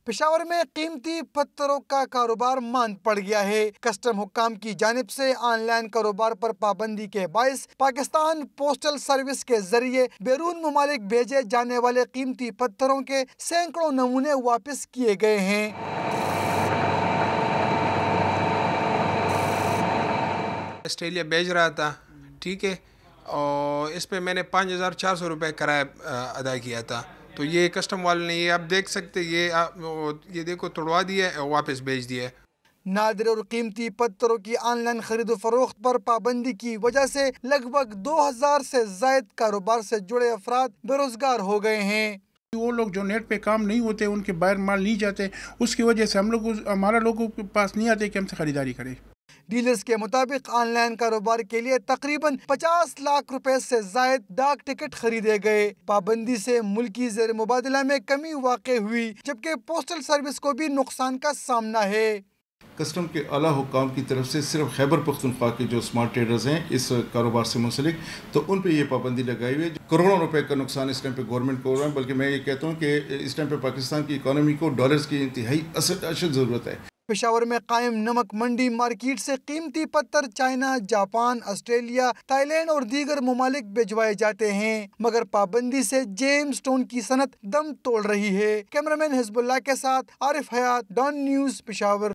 पेशावर में कीमती पत्थरों का कारोबार मांद पड़ गया है। कस्टम हुक्काम की जानिब से ऑनलाइन कारोबार पर पाबंदी के बायस पाकिस्तान पोस्टल सर्विस के जरिए बैरून ममालिक भेजे जाने वाले कीमती पत्थरों के सैकड़ों नमूने वापस किए गए हैं। ऑस्ट्रेलिया भेज रहा था, ठीक है, और इस पे मैंने 5,400 रुपये किराया अदा किया था। तो ये कस्टम वाले ने, ये आप देख सकते, ये देखो तोड़वा दिया है, वापस भेज दिया है। नादिर और कीमती पत्थरों की ऑनलाइन खरीदो फरोख्त पर पाबंदी की वजह से लगभग 2000 से ज्यादा कारोबार से जुड़े अफराद बेरोजगार हो गए हैं। वो लोग जो नेट पे काम नहीं होते, उनके बाहर माल नहीं जाते, उसकी वजह से हमारा लोगों के पास नहीं आते कि हमसे खरीदारी करें। डीलर्स के मुताबिक ऑनलाइन कारोबार के लिए तकरीबन 50 लाख रुपए से जायद डाक टिकट खरीदे गए। पाबंदी से मुल्की ज़ेर मुबादला में कमी वाक़ई हुई, जबकि पोस्टल सर्विस को भी नुकसान का सामना है। कस्टम के आला हुक्काम की तरफ से सिर्फ खैबर पख्तूनख्वा के जो स्मार्ट ट्रेडर्स हैं इस कारोबार से मुंसलिक, तो उन पे ये पाबंदी लगाई हुई है। करोड़ों रुपए का नुकसान इस टाइम पे गवर्नमेंट को हो रहा है, बल्कि मैं ये कहता हूँ कि इस टाइम पे पाकिस्तान की इकॉनमी को डॉलर्स की इंतहाई अशद ज़रूरत है। पेशावर में कायम नमक मंडी मार्केट से कीमती पत्थर चाइना, जापान, ऑस्ट्रेलिया, थाईलैंड और दीगर ममालिक भिजवाए जाते हैं, मगर पाबंदी से जेम स्टोन की सनत दम तोड़ रही है। कैमरामैन हिजबुल्लाह के साथ आरिफ हयात, डॉन न्यूज़, पेशावर।